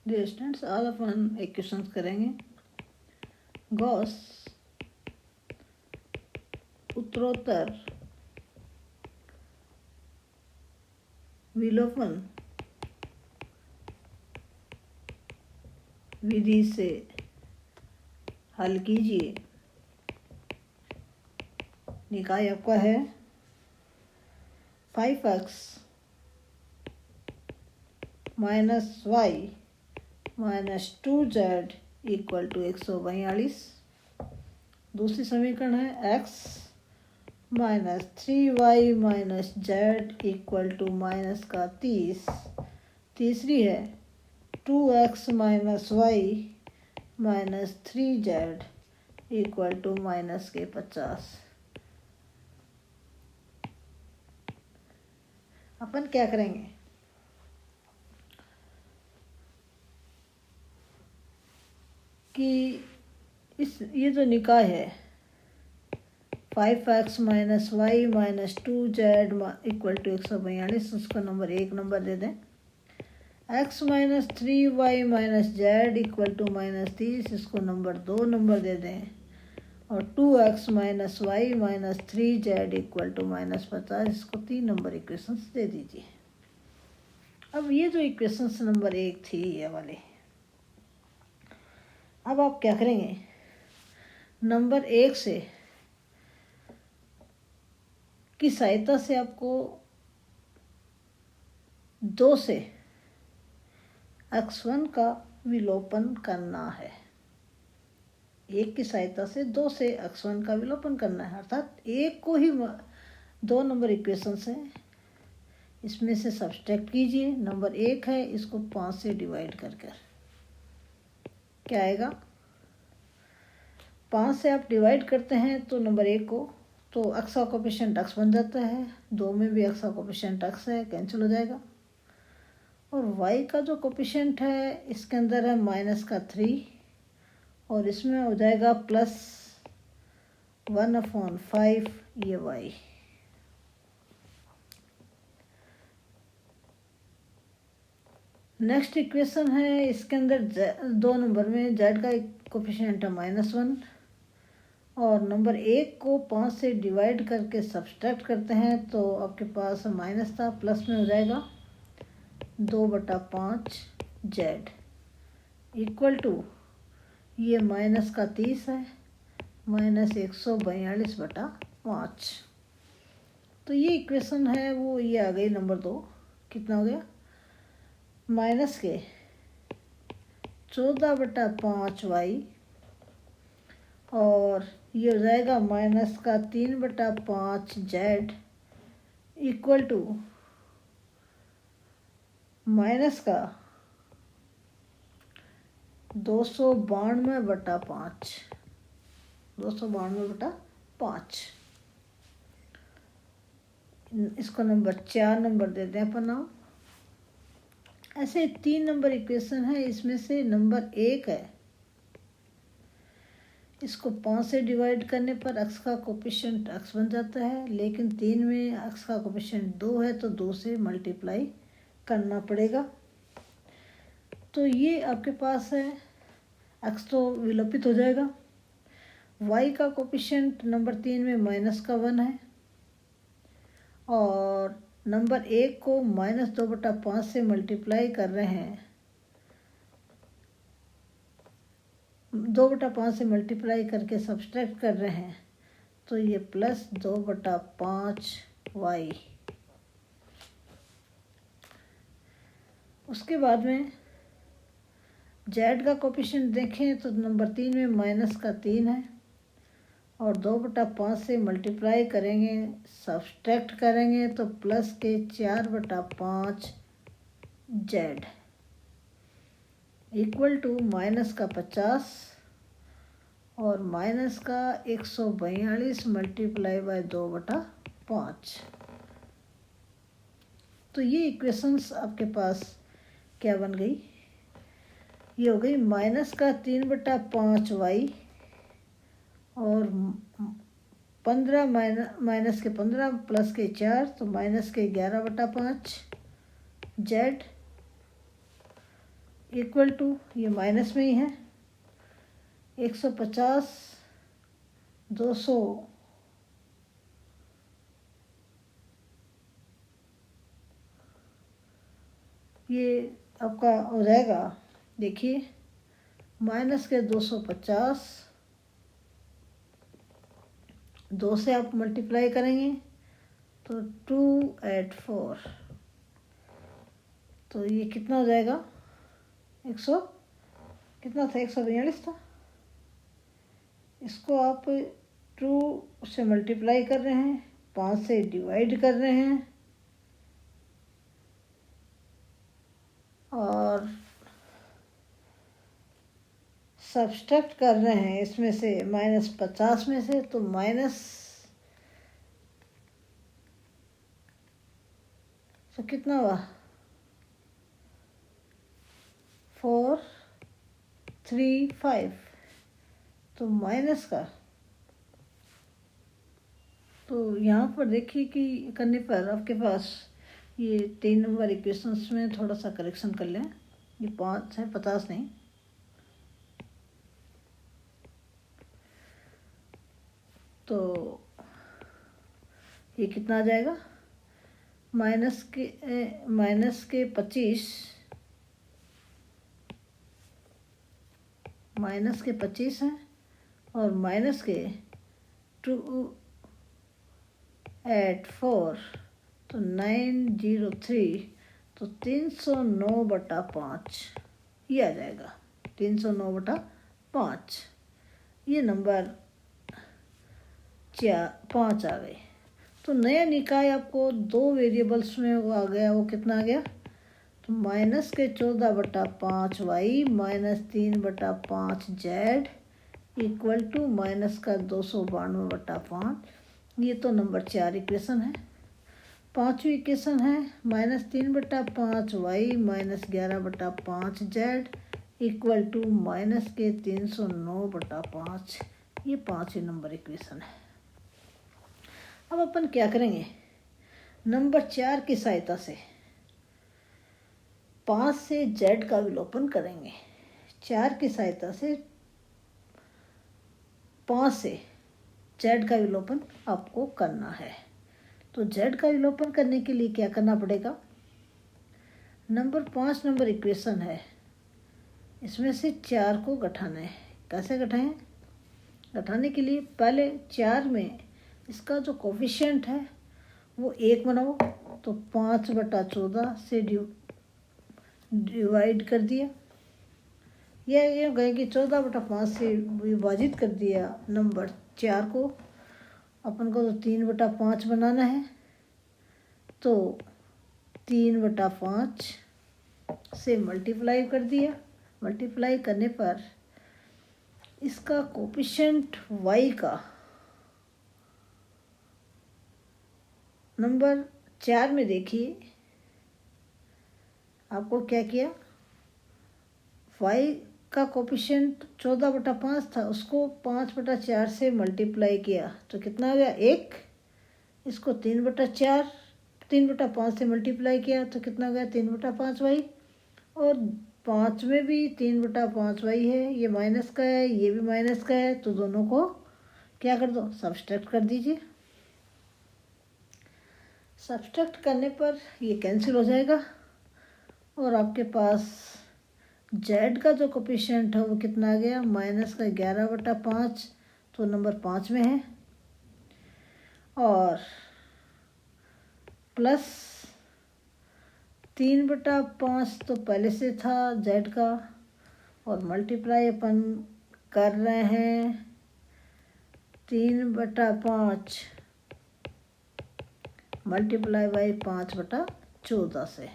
Dear students, आज अपन एक question करेंगे। गॉस उत्तरोत्तर विलोपन विधि से हल कीजिए। निकाय आपका है 5x minus Y minus 2z equal to 142। दूसरी समीकरण है x minus 3y minus z equal to minus का 30। तीसरी है 2x minus Y minus 3z equal to minus के 50। अपन क्या करेंगे कि ये जो निकाय है 5x minus Y minus 2z equal to 142, उसका नंबर 1 नंबर दे दें। x minus 3y minus z equal to minus 30, इसको नंबर 2 नंबर दे दें। और 2x minus Y minus 3z equal to minus 50, इसको 3 नंबर इक्वेशंस दे दीजिए। अब ये जो इक्वेशंस नंबर 1 थी ये वाले, अब आप क्या करेंगे, नंबर 1 से की सहायता से आपको 2 से x1 का विलोपन करना है। 1 की सहायता से 2 से x1 का विलोपन करना है, अर्थात 1 को ही 2 नंबर इक्वेशन से इसमें से सब्सट्रैक्ट कीजिए। नंबर 1 है, इसको 5 से डिवाइड कर क्या आएगा, 5 से आप डिवाइड करते हैं तो नंबर 1 को, तो x का कोफिशिएंट x बन जाता है। 2 में भी x का कोफिशिएंट x है, कैंसिल हो जाएगा। और y का जो कोफिशिएंट है इसके अंदर है माइनस का 3 और इसमें हो जाएगा प्लस 1/5 ये y। नेक्स्ट इक्वेशन है, इसके अंदर 2 नंबर में z का कोफिशिएंट है -1 और नंबर 1 को 5 से डिवाइड करके सब्सट्रैक्ट करते हैं तो आपके पास माइनस था, प्लस में हो जाएगा 2/5 z इक्वल टू ये माइनस का 30 है माइनस 142/5। तो ये इक्वेशन है वो ये आ गई नंबर 2। कितना हो गया, माइनस के 14/5 वाई और ये हो जाएगा माइनस का 3/5 जेड इक्वल टू माइनस का 292/5 292/5। इसको नंबर 4 नंबर दे दें अपन नाम। ऐसे 3 नंबर इक्वेशन है, इसमें से नंबर 1 है, इसको 5 से डिवाइड करने पर x का कोफिशिएंट x बन जाता है, लेकिन 3 में x का कोफिशिएंट 2 है तो 2 से मल्टीप्लाई करना पड़ेगा। तो ये आपके पास है, x तो विलोपित हो जाएगा। y का कोफिशिएंट नंबर 3 में माइनस का 1 है और नंबर 1 को -2/5 से मल्टीप्लाई कर रहे हैं, 2/5 से मल्टीप्लाई करके सब्सट्रैक्ट कर रहे हैं तो ये प्लस 2/5 वाई। उसके बाद में जेड का कोफिशिएंट देखें तो नंबर 3 में माइनस का 3 है और 2/5 से मल्टीप्लाई करेंगे सब्सट्रैक्ट करेंगे तो प्लस के 4/5 जेड इक्वल टू माइनस का 50 और माइनस का 142 मल्टीप्लाई बाय 2/5। तो ये इक्वेशंस आपके पास क्या बन गई, ये हो गई माइनस का 3/5 वाई और 15 माइनस के 15 प्लस के 4 तो माइनस के 11/5 जेड इक्वल टू, ये माइनस में ही है, 150 200 ये आपका हो जाएगा। देखिए माइनस के 250, 2 से आप मल्टीप्लाई करेंगे तो 284, तो ये कितना हो जाएगा, 100 कितना था, 142 था। इसको आप 2 से मल्टीप्लाई कर रहे हैं, 5 से डिवाइड कर रहे हैं और सब्सट्रैक्ट कर रहे हैं इसमें से -50 में से, तो माइनस तो कितना हुआ, 435, तो माइनस का, तो यहाँ पर देखिए कि करने पर आपके पास ये 3 नंबर इक्वेशंस में थोड़ा सा करेक्शन कर लें, ये 5 है 50 नहीं, तो ये कितना आ जाएगा, माइनस के 25, -25 है और माइनस के 284, तो 903, तो 309/5 ये आ जाएगा, 309/5, ये नंबर 5 आ गए। तो नया निकाय आपको 2 वेरिएबल्स में वो आ गया, वो कितना आ गया, तो माइनस के 14/5 Y minus 3/5 z equal to minus का 292/5, ये तो नंबर 4 इक्वेशन है। 5वीं इक्वेशन है -3/5 Y minus 11/5 z equal to minus के 309/5, ये 5वीं नंबर इक्वेशन है। अब अपन क्या करेंगे, नंबर 4 की सहायता से 5 से z का विलोपन करेंगे। 4 की सहायता से 5 से z का विलोपन आपको करना है। तो z का विलोपन करने के लिए क्या करना पड़ेगा, नंबर 5 नंबर इक्वेशन है, इसमें से 4 को घटाना है। कैसे घटाएं, घटाने के लिए पहले 4 में इसका जो कोफिशिएंट है वो 1 बनाओ, तो 5/14 से डिवाइड कर दिया, ये गए कि 14/5 से विभाजित कर दिया नंबर 4 को। अपन को तो 3/5 बनाना है, तो 3/5 से मल्टीप्लाई कर दिया। मल्टीप्लाई करने पर इसका कोफिशिएंट y का नंबर 4 में देखिए आपको क्या किया, y का कोफिशिएंट 14/5 था, उसको 5/4 से मल्टीप्लाई किया तो कितना आ गया 1, इसको 3/5 से मल्टीप्लाई किया तो कितना गया 3/5y, और 5 में भी 3/5y है, ये माइनस का है, ये भी माइनस का है, तो दोनों को क्या कर दो, सब्सट्रैक्ट कर दीजिए। सब्सट्रैक्ट करने पर ये कैंसिल हो जाएगा और आपके पास z का जो कोफिशिएंट है वो कितना आ गया, माइनस का 11/5, तो नंबर 5 में है, और प्लस 3/5 तो पहले से था z का, और मल्टीप्लाई अपन कर रहे हैं 3/5 मल्टीप्लाई बाई 5/14 से,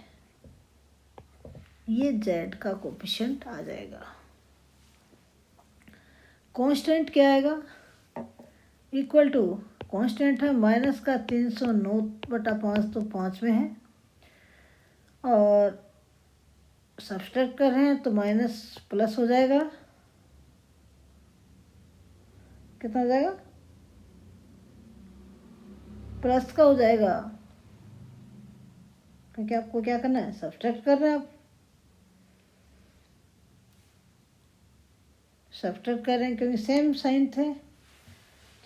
ये z का कोफिशिएंट आ जाएगा। कांस्टेंट क्या आएगा, इक्वल टू, कांस्टेंट है माइनस का 309/5, तो 5 में है, और सब्सट्रैक्ट कर रहे हैं तो माइनस प्लस हो जाएगा, कितना हो जाएगा, प्लस का हो जाएगा, क्योंकि आपको क्या करना है, सब्सट्रैक्ट कर रहे हैं आप। सब्ट्रैक्ट कर रहे हैं क्योंकि सेम साइन थे,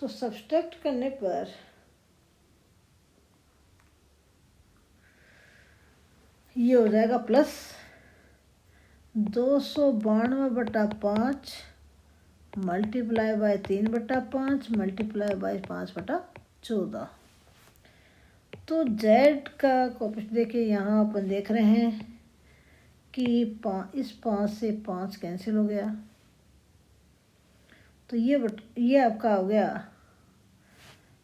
तो सब्ट्रैक्ट करने पर ये हो जाएगा plus 292/5 multiply by 3/5 multiply by 5/14। तो जेड का कोएफिशिएंट देखिए, यहाँ अपन देख रहे हैं कि इस 5 से 5 कैंसिल हो गया, तो ये आपका हो गया,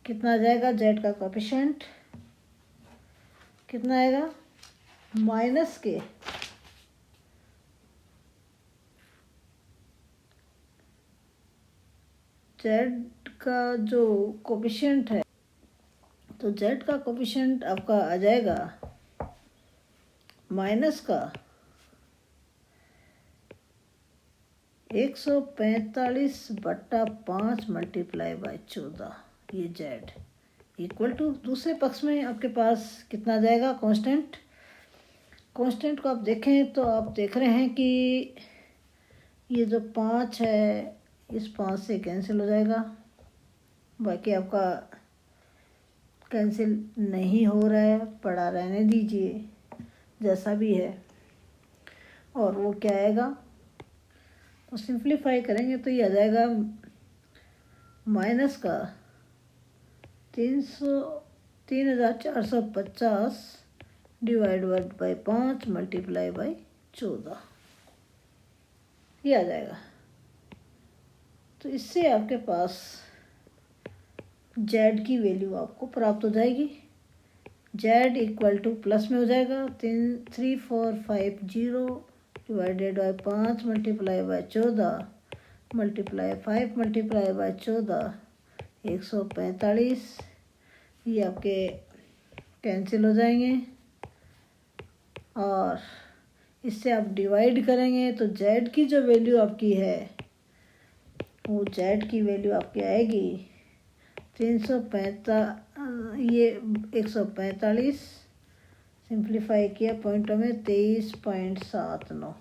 कितना आ जाएगा जेड का कोएफिशिएंट, कितना आएगा माइनस के जेड का जो कोएफिशिएंट है, तो जेड का कोएफिशिएंट आपका आ जाएगा माइनस का 145/5 मल्टीप्लाई बाय 14, ये जेड इक्वल टू, दूसरे पक्ष में आपके पास कितना जाएगा कांस्टेंट। कांस्टेंट को आप देखें तो आप देख रहे हैं कि ये जो 5 है इस 5 से कैंसिल हो जाएगा, बाकी आपका कैंसिल नहीं हो रहा है, पड़ा रहने दीजिए जैसा भी है। और वो क्या आएगा, तो सिंप्लीफाई करेंगे तो ये आ जाएगा माइनस का 3450 डिवाइड बाय 5 मल्टीप्लाई बाय 14, ये आ जाएगा। तो इससे आपके पास जेड की वैल्यू आपको प्राप्त हो जाएगी। जेड इक्वल टू प्लस में हो जाएगा 3450 divided by 5 multiply by 14 multiply 5 multiply by 14 145, ये आपके कैंसिल हो जाएंगे और इससे आप डिवाइड करेंगे तो जेड की जो वैल्यू आपकी है वो जेड की वैल्यू आपकी आएगी 345, ये 145 सिंप्लीफाई किया पॉइंटों में 23.79।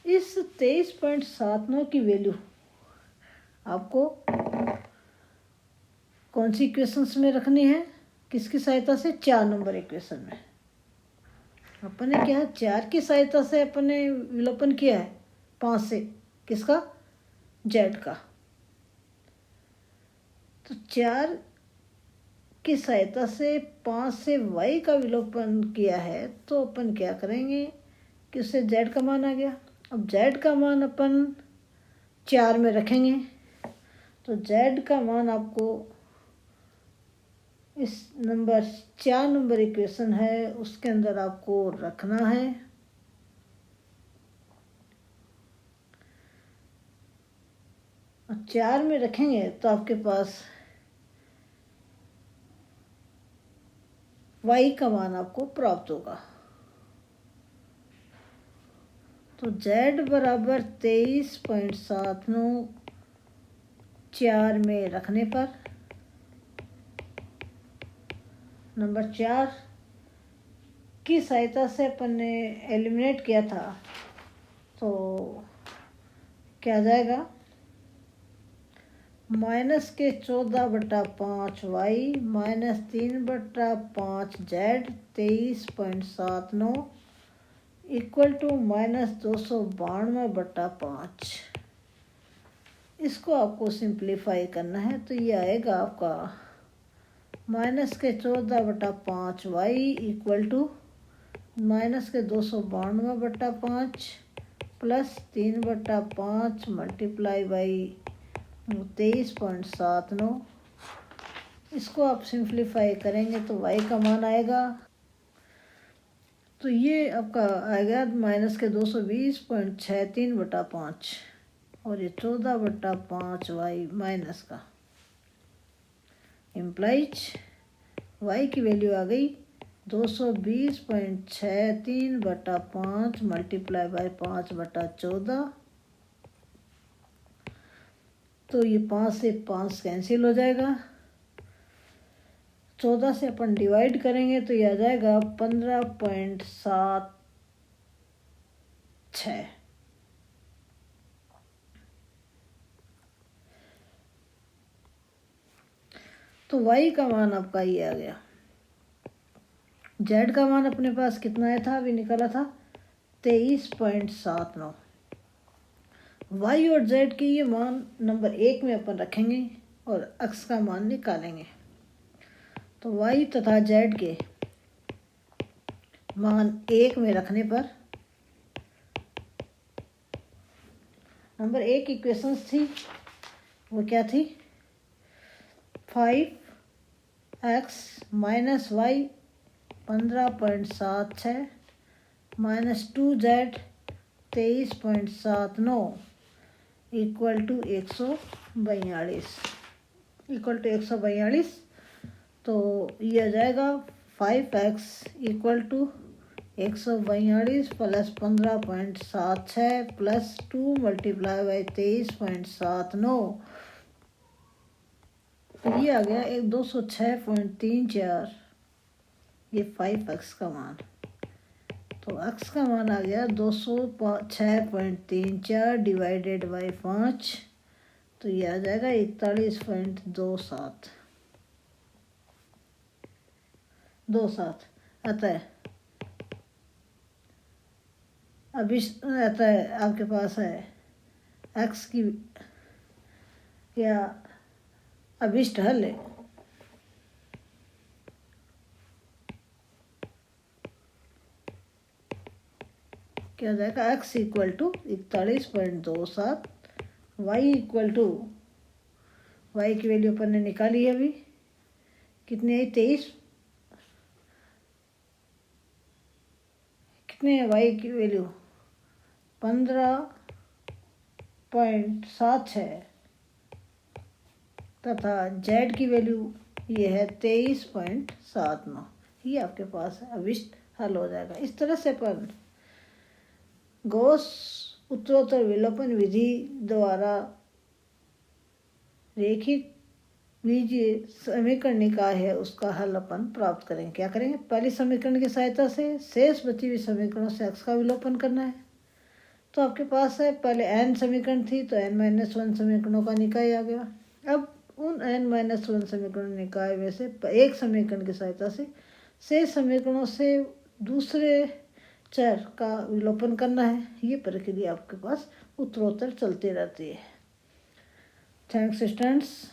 इस 23.79 की वैल्यू आपको कौन सी इक्वेशंस में रखनी है, किसकी सहायता से, 4 नंबर इक्वेशन में। अपन ने क्या है, 4 की सहायता से अपन ने विलोपन किया है 5 से, किसका, जेड का। तो 4 की सहायता से 5 से वाई का विलोपन किया है, तो अपन क्या करेंगे कि उससे जेड का मान आ गया। अब जेड का मान अपन 4 में रखेंगे, तो जेड का मान आपको इस 4 नंबर इक्वेशन है उसके अंदर आपको रखना है। और 4 में रखेंगे तो आपके पास y का मान आपको प्राप्त होगा। तो z बराबर 23.79 4 में रखने पर, नंबर 4 की सहायता से अपन ने एलिमिनेट किया था, तो क्या जाएगा, माइनस के 14/5 Y minus 3/5 Z 23.79 equal to minus 292/5। इसको आपको सिंप्लीफाई करना है, तो ये आएगा आपका माइनस के 14/5 वाई इक्वल टू माइनस के 292/5 प्लस 3/5 मल्टीप्लाई बाई 23.79। इसको आप सिंप्लीफाई करेंगे तो y का मान आएगा, तो ये आपका आएगा माइनस के 220.63/5 और ये 14/5 वाई माइनस का इम्प्लाइज y की वैल्यू आ गई 220.63/5 मल्टीप्लाई बाय 5/14। तो ये 5 से 5 कैंसिल हो जाएगा, 14 से अपन डिवाइड करेंगे तो ये आ जाएगा 15.7 6। तो y का मान आपका ये आ गया। z का मान अपने पास कितना आया था, अभी निकाला था 23.79। y और z के ये मान नंबर 1 में अपन रखेंगे और x का मान निकालेंगे। तो y तथा z के मान 1 में रखने पर नंबर 1 इक्वेशंस थी, वो क्या थी, 5x minus Y 15.76 minus 2z 23.79 equal to 142। तो ये आ जाएगा 5x equal to 142 plus 15.76 plus 2 multiply by 23.79। ये आ गया 206.34। ये 5x का मान, तो x का मान आ गया 206.34 डिवाइडेड बाई 5। तो ये आ जाएगा 41.27। अतः आपके पास है x की या अभिष्ट हल है क्या हो जाएगा, x equal to 41.27, y equal to, y की वैल्यू अपन ने निकाली है अभी, कितनी आई 23, कितने है y की वैल्यू 15.76 तथा z की वैल्यू ये है 23.79। ये आपके पास है, अभिष्ट हल हो जाएगा। इस तरह से अपन गॉस उत्तरोत्तर विलोपन विधि द्वारा रेखिक बीजीय समीकरण निकाय है उसका हल अपन प्राप्त करेंगे। क्या करेंगे, पहले समीकरण की सहायता से शेष बची हुई समीकरणों से x का विलोपन करना है। तो आपके पास है, पहले n समीकरण थी तो n-1 समीकरणों का निकाय आ गया। अब उन n-1 समीकरण निकाय में से एक समीकरण की सहायता से शेष समीकरणों से दूसरे चर का विलोपन करना है। ये प्रक्रिया आपके पास उत्तरोत्तर चलती रहती है। Thanks students.